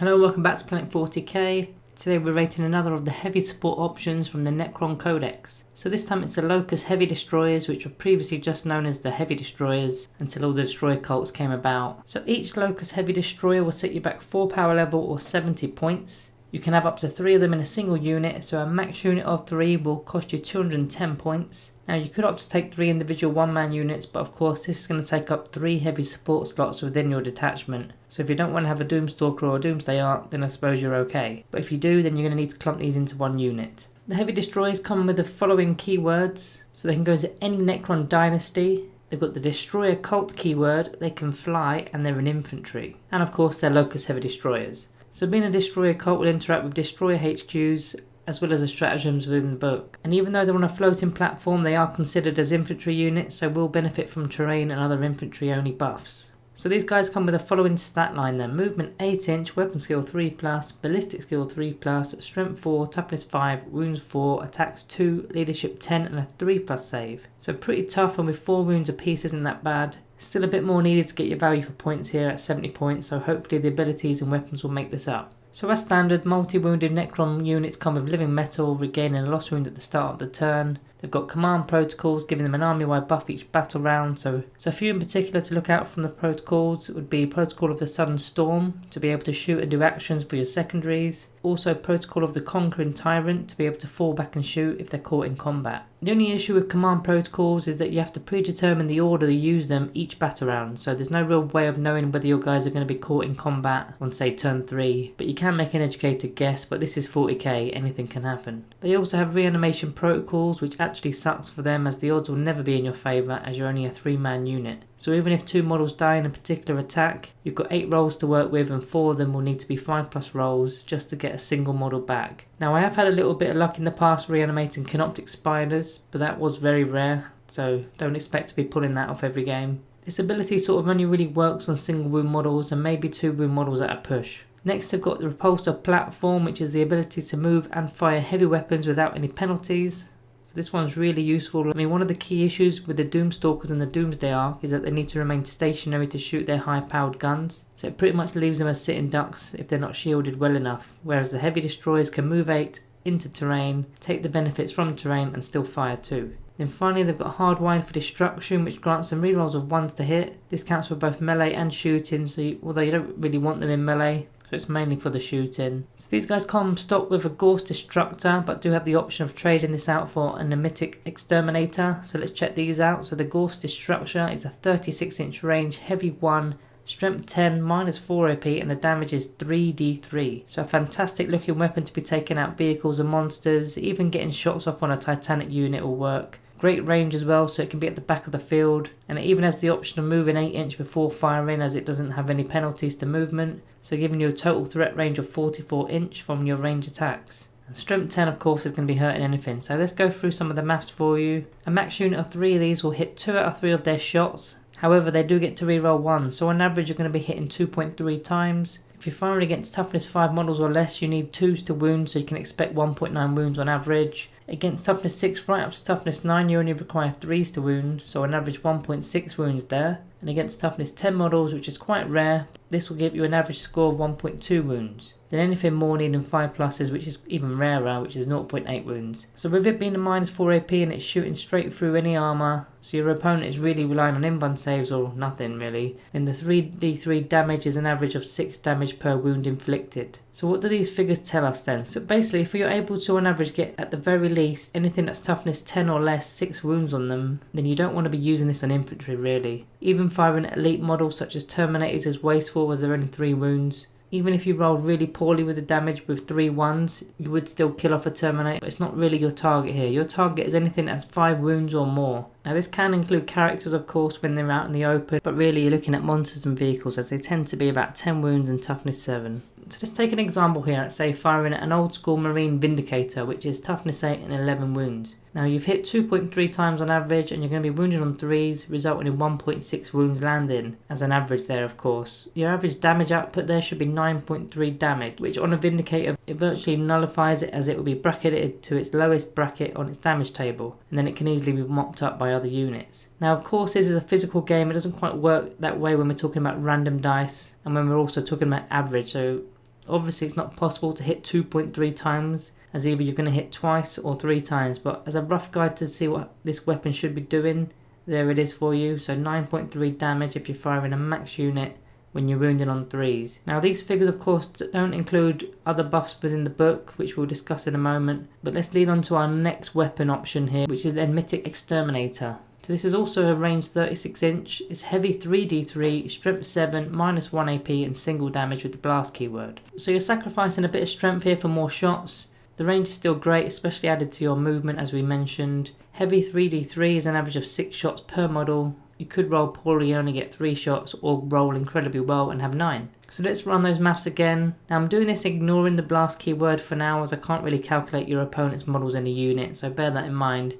Hello, welcome back to Planet 40k. Today we're rating another of the heavy support options from the Necron Codex. So this time it's the Locust Heavy Destroyers, which were previously just known as the Heavy Destroyers until all the Destroyer cults came about. So each Locust Heavy Destroyer will set you back 4 power level or 70 points. You can have up to 3 of them in a single unit, so a max unit of 3 will cost you 210 points. Now you could opt to take 3 individual one-man units, but of course this is going to take up 3 heavy support slots within your detachment. So if you don't want to have a Doomstalker or a Doomsday Ark, then I suppose you're okay. But if you do, then you're going to need to clump these into one unit. The Heavy Destroyers come with the following keywords, so they can go into any Necron dynasty. They've got the Destroyer Cult keyword, they can fly, and they're an infantry. And of course they're Locust Heavy Destroyers. So being a Destroyer Cult will interact with Destroyer HQs as well as the stratagems within the book. And even though they're on a floating platform, they are considered as infantry units, so will benefit from terrain and other infantry only buffs. So these guys come with the following stat line then: movement 8 inch, weapon skill 3+, ballistic skill 3+, strength 4, toughness 5, wounds 4, attacks 2, leadership 10 and a 3+ save. So pretty tough, and with 4 wounds apiece isn't that bad. Still a bit more needed to get your value for points here at 70 points, so hopefully the abilities and weapons will make this up. So as standard, multi-wounded Necron units come with living metal, regaining a lost wound at the start of the turn. They've got command protocols giving them an army-wide buff each battle round, so a few in particular to look out from the protocols would be Protocol of the Sudden Storm, to be able to shoot and do actions for your secondaries. Also Protocol of the Conquering Tyrant, to be able to fall back and shoot if they're caught in combat. The only issue with command protocols is that you have to predetermine the order to use them each battle round, so there's no real way of knowing whether your guys are going to be caught in combat on say turn 3, but you can make an educated guess, but this is 40k, anything can happen. They also have reanimation protocols, which actually sucks for them as the odds will never be in your favour as you're only a 3-man unit. So even if 2 models die in a particular attack, you've got 8 rolls to work with, and 4 of them will need to be 5+ rolls just to get a single model back. Now I have had a little bit of luck in the past reanimating Canoptic Spiders, but that was very rare, so don't expect to be pulling that off every game. This ability sort of only really works on single wound models and maybe 2 wound models at a push. Next they've got the Repulsor Platform, which is the ability to move and fire heavy weapons without any penalties. So this one's really useful. I mean, one of the key issues with the Doomstalkers and the Doomsday Ark is that they need to remain stationary to shoot their high-powered guns. So it pretty much leaves them as sitting ducks if they're not shielded well enough. Whereas the Heavy Destroyers can move 8 into terrain, take the benefits from terrain and still fire too. Then finally they've got Hardwired for Destruction, which grants them rerolls of 1s to hit. This counts for both melee and shooting, so although you don't really want them in melee, so it's mainly for the shooting. So these guys come stocked with a Gauss Destructor, but do have the option of trading this out for an Nemitic Exterminator. So let's check these out. So the Gauss Destructor is a 36 inch range, heavy 1, strength 10, -4 AP, and the damage is 3d3. So a fantastic looking weapon to be taking out vehicles and monsters. Even getting shots off on a Titanic unit will work. Great range as well, so it can be at the back of the field, and it even has the option of moving 8 inch before firing, as it doesn't have any penalties to movement, so giving you a total threat range of 44 inch from your range attacks. And strength 10 of course is going to be hurting anything, so let's go through some of the maths for you. A max unit of 3 of these will hit 2 out of 3 of their shots. However, they do get to reroll 1, so on average you're going to be hitting 2.3 times. If you're firing against toughness 5 models or less, you need 2s to wound, so you can expect 1.9 wounds on average. Against toughness 6 right up to toughness 9, you only require 3s to wound, so on average 1.6 wounds there. And against toughness 10 models, which is quite rare, this will give you an average score of 1.2 wounds. Then anything more needing 5+, which is even rarer, which is 0.8 wounds. So with it being a -4 AP and it's shooting straight through any armour, so your opponent is really relying on invuln saves or nothing really, then the 3d3 damage is an average of 6 damage per wound inflicted. So what do these figures tell us then? So basically if you're able to on average get at the very least anything that's toughness 10 or less 6 wounds on them, then you don't want to be using this on infantry really. Even firing elite models such as Terminators is wasteful as they're only 3 wounds. Even if you roll really poorly with the damage with 3 1s, you would still kill off a Terminator, but it's not really your target here. Your target is anything that's 5 wounds or more. Now this can include characters of course when they're out in the open, but really you're looking at monsters and vehicles as they tend to be about 10 wounds and toughness 7. So let's take an example here at say firing at an old school Marine Vindicator, which is toughness 8 and 11 wounds. Now you've hit 2.3 times on average and you're going to be wounded on 3s, resulting in 1.6 wounds landing as an average there of course. Your average damage output there should be 9.3 damage, which on a Vindicator it virtually nullifies it as it will be bracketed to its lowest bracket on its damage table, and then it can easily be mopped up by other units. Now of course this is a physical game, it doesn't quite work that way when we're talking about random dice and when we're also talking about average, so Obviously it's not possible to hit 2.3 times, as either you're going to hit twice or 3 times, but as a rough guide to see what this weapon should be doing, there it is for you. So 9.3 damage if you're firing a max unit when you're wounded on 3s. Now these figures of course don't include other buffs within the book, which we'll discuss in a moment, but let's lead on to our next weapon option here, which is the Mythic Exterminator. So this is also a range 36 inch, it's heavy 3d3, strength 7, -1 AP and single damage with the blast keyword. So you're sacrificing a bit of strength here for more shots. The range is still great, especially added to your movement as we mentioned. Heavy 3d3 is an average of 6 shots per model. You could roll poorly and only get 3 shots, or roll incredibly well and have 9. So let's run those maths again. Now I'm doing this ignoring the blast keyword for now, as I can't really calculate your opponent's models in a unit, so bear that in mind.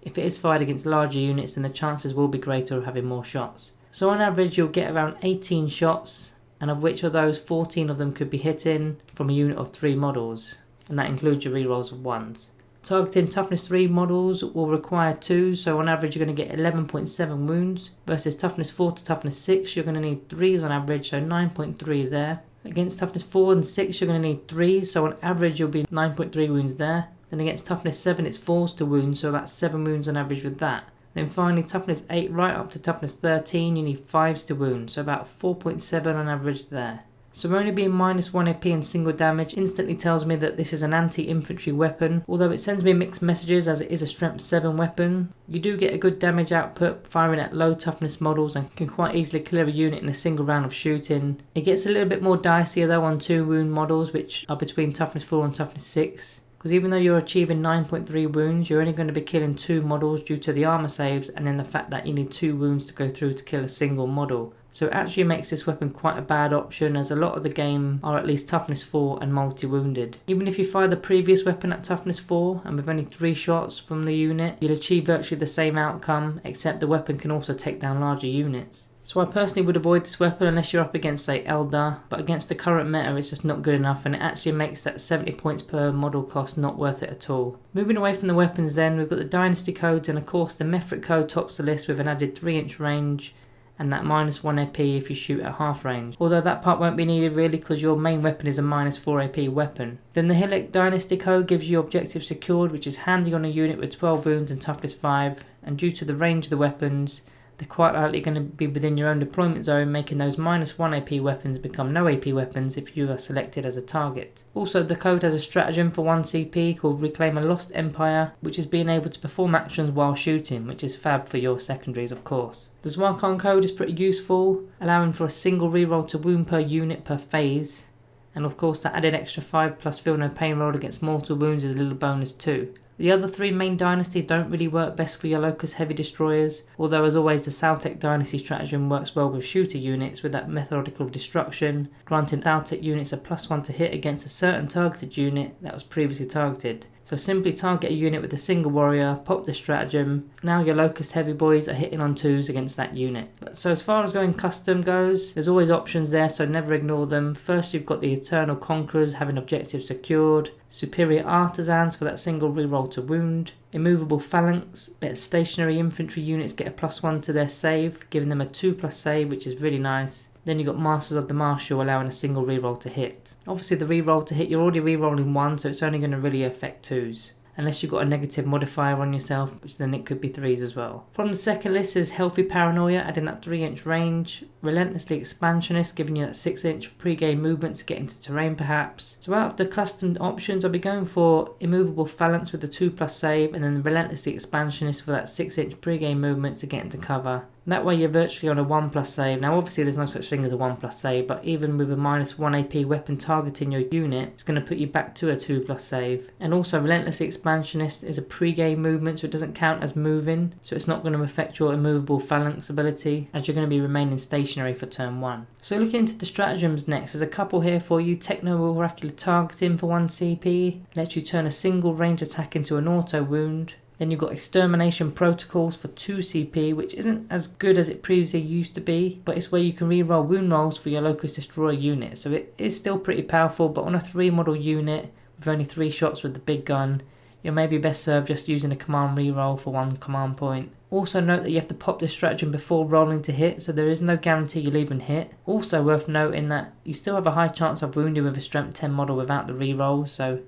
If it is fired against larger units, then the chances will be greater of having more shots. So on average you'll get around 18 shots, and of which of those 14 of them could be hitting from a unit of 3 models, and that includes your rerolls of 1s. Targeting toughness 3 models will require 2, so on average you're going to get 11.7 wounds, versus toughness 4 to toughness 6 you're going to need 3s on average, so 9.3 there. Against toughness 4 and 6 you're going to need 3s, so on average you'll be 9.3 wounds there. Then against toughness 7 it's 4s to wound, so about 7 wounds on average with that. Then finally toughness 8 right up to toughness 13 you need 5s to wound, so about 4.7 on average there. So only being -1 AP and single damage instantly tells me that this is an anti-infantry weapon, although it sends me mixed messages as it is a strength 7 weapon. You do get a good damage output firing at low toughness models and can quite easily clear a unit in a single round of shooting. It gets a little bit more dicier though on 2 wound models, which are between toughness 4 and toughness 6. Because even though you're achieving 9.3 wounds, you're only going to be killing 2 models due to the armor saves and then the fact that you need 2 wounds to go through to kill a single model. So it actually makes this weapon quite a bad option, as a lot of the game are at least toughness 4 and multi-wounded. Even if you fire the previous weapon at toughness 4 and with only 3 shots from the unit, you'll achieve virtually the same outcome, except the weapon can also take down larger units. So I personally would avoid this weapon unless you're up against say Eldar, but against the current meta it's just not good enough, and it actually makes that 70 points per model cost not worth it at all. Moving away from the weapons then, we've got the dynasty codes, and of course the Mefrit code tops the list with an added 3-inch range and that -1 AP if you shoot at half range. Although that part won't be needed really because your main weapon is a -4 AP weapon. Then the Hillick Dynasty code gives you objective secured, which is handy on a unit with 12 wounds and toughness 5, and due to the range of the weapons, they're quite likely going to be within your own deployment zone, making those -1 AP weapons become no AP weapons if you are selected as a target. Also, the code has a stratagem for 1 CP called Reclaim a Lost Empire, which is being able to perform actions while shooting, which is fab for your secondaries of course. The Zwarkon code is pretty useful, allowing for a single reroll to wound per unit per phase, and of course that added extra 5 plus feel no pain roll against mortal wounds is a little bonus too. The other 3 main dynasties don't really work best for your Locust heavy destroyers, although as always the Saltec dynasty stratagem works well with shooter units with that methodical destruction, granting Saltec units a +1 to hit against a certain targeted unit that was previously targeted. So simply target a unit with a single warrior, pop the stratagem, now your Locust heavy boys are hitting on 2s against that unit. So as far as going custom goes, there's always options there, so never ignore them. First you've got the Eternal Conquerors having objectives secured, Superior Artisans for that single reroll to wound, Immovable Phalanx lets stationary infantry units get a +1 to their save, giving them a 2+ save, which is really nice. Then you've got Masters of the Martial allowing a single reroll to hit. Obviously the reroll to hit, you're already rerolling 1, so it's only going to really affect 2s. Unless you've got a negative modifier on yourself, which then it could be 3s as well. From the second list is Healthy Paranoia, adding that 3-inch range. Relentlessly Expansionist, giving you that 6-inch pre-game movement to get into terrain perhaps. So out of the custom options, I'll be going for Immovable Phalanx with the 2+ save, and then Relentlessly Expansionist for that 6-inch pre-game movement to get into cover. That way you're virtually on a 1+ save. Now obviously there's no such thing as a 1+ save, but even with a -1 AP weapon targeting your unit, it's going to put you back to a 2+ save. And also Relentlessly Expansionist is a pre-game movement, so it doesn't count as moving, so it's not going to affect your Immovable Phalanx ability, as you're going to be remaining stationary for turn 1. So looking into the stratagems next, there's a couple here for you. Techno Oracular Targeting for 1 CP, lets you turn a single range attack into an auto wound. Then you've got Extermination Protocols for 2 CP, which isn't as good as it previously used to be, but it's where you can reroll wound rolls for your Locust Destroyer unit, so it is still pretty powerful, but on a 3 model unit with only 3 shots with the big gun, you're maybe best served just using a command reroll for 1 command point. Also note that you have to pop this stratagem before rolling to hit, so there is no guarantee you'll even hit. Also worth noting that you still have a high chance of wounding with a strength 10 model without the reroll, so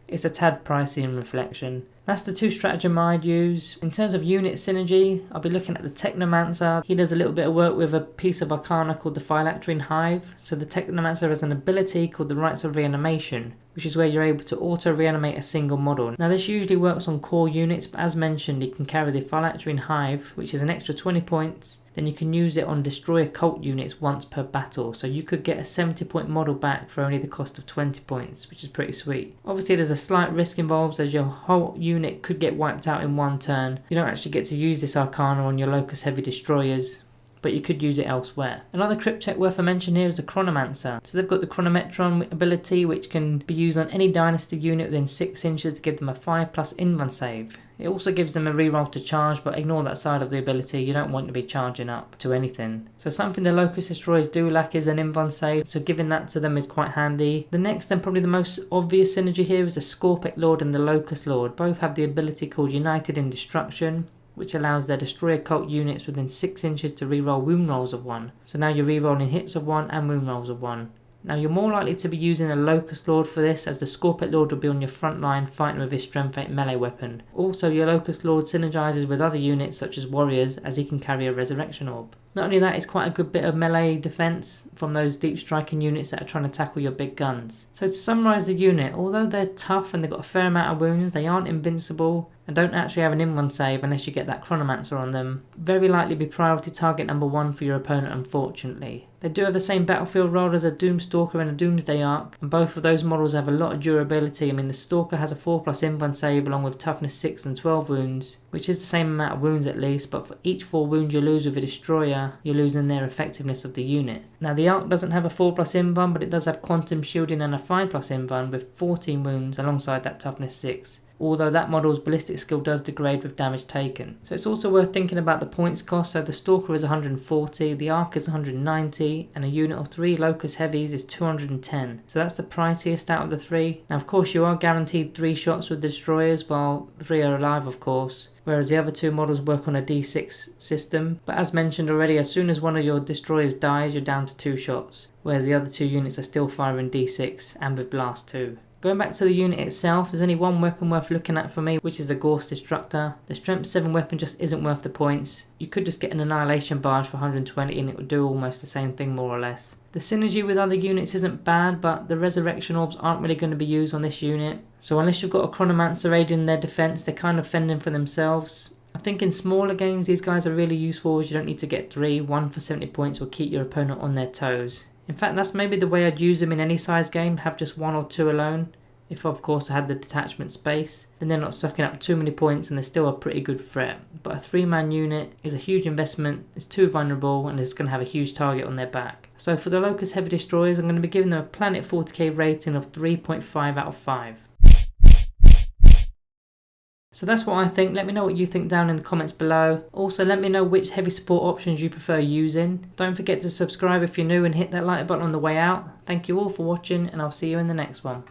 it's a tad pricey in reflection. That's the two stratagem I'd use. In terms of unit synergy, I'll be looking at the Technomancer. He does a little bit of work with a piece of Arcana called the Phylacterine Hive. So the Technomancer has an ability called the Rites of Reanimation, which is where you're able to auto-reanimate a single model. Now this usually works on core units, but as mentioned, you can carry the Phylacterine Hive, which is an extra 20 points. Then you can use it on Destroyer Cult units once per battle, so you could get a 70 point model back for only the cost of 20 points, which is pretty sweet. Obviously there's a slight risk involved as your whole unit could get wiped out in one turn. You don't actually get to use this Arcana on your Locust Heavy Destroyers, but you could use it elsewhere. Another Cryptek worth a mention here is the Chronomancer. So they've got the Chronometron ability, which can be used on any Dynasty unit within 6 inches to give them a 5+ invuln save. It also gives them a reroll to charge, but ignore that side of the ability, you don't want to be charging up to anything. So something the Locust Destroyers do lack is an invuln save, so giving that to them is quite handy. The next and probably the most obvious synergy here is the Scorpek Lord and the Locust Lord. Both have the ability called United in Destruction, which allows their Destroyer Cult units within 6 inches to reroll wound rolls of 1. So now you're rerolling hits of 1 and wound rolls of 1. Now you're more likely to be using a Locust Lord for this, as the Scorpek Lord will be on your front line fighting with his Strength 8 melee weapon. Also your Locust Lord synergizes with other units such as warriors, as he can carry a Resurrection Orb. Not only that, it's quite a good bit of melee defense from those deep striking units that are trying to tackle your big guns. So to summarize the unit, although they're tough and they've got a fair amount of wounds, they aren't invincible and don't actually have an invuln save unless you get that Chronomancer on them. Very likely be priority target number 1 for your opponent, unfortunately. They do have the same battlefield role as a Doomstalker and a Doomsday Arc, and both of those models have a lot of durability. I mean, the Stalker has a 4+ invuln save along with toughness 6 and 12 wounds, which is the same amount of wounds at least, but for each 4 wounds you lose with a Destroyer, you're losing their effectiveness of the unit. Now the Arc doesn't have a 4+ invuln, but it does have Quantum Shielding and a 5+ invuln with 14 wounds alongside that toughness 6. Although that model's ballistic skill does degrade with damage taken. So it's also worth thinking about the points cost. So the Stalker is 140, the Arc is 190, and a unit of 3 Locust Heavies is 210. So that's the priciest out of the 3. Now of course you are guaranteed 3 shots with Destroyers, while 3 are alive of course, whereas the other 2 models work on a D6 system. But as mentioned already, as soon as one of your Destroyers dies, you're down to 2 shots, whereas the other 2 units are still firing D6 and with Blast too. Going back to the unit itself, there's only one weapon worth looking at for me, which is the Gorse Destructor. The Strength 7 weapon just isn't worth the points. You could just get an Annihilation Barge for 120 and it would do almost the same thing more or less. The synergy with other units isn't bad, but the Resurrection Orbs aren't really going to be used on this unit. So unless you've got a Chronomancer aiding their defense, they're kind of fending for themselves. I think in smaller games these guys are really useful, as you don't need to get 3. 1 for 70 points will keep your opponent on their toes. In fact, that's maybe the way I'd use them in any size game, have just 1 or 2 alone. If of course I had the detachment space, then they're not sucking up too many points and they're still a pretty good threat. But a 3-man unit is a huge investment, it's too vulnerable, and it's going to have a huge target on their back. So for the Locust Heavy Destroyers, I'm going to be giving them a Planet 40k rating of 3.5 out of 5. So that's what I think. Let me know what you think down in the comments below. Also let me know which heavy support options you prefer using. Don't forget to subscribe if you're new and hit that like button on the way out. Thank you all for watching, and I'll see you in the next one.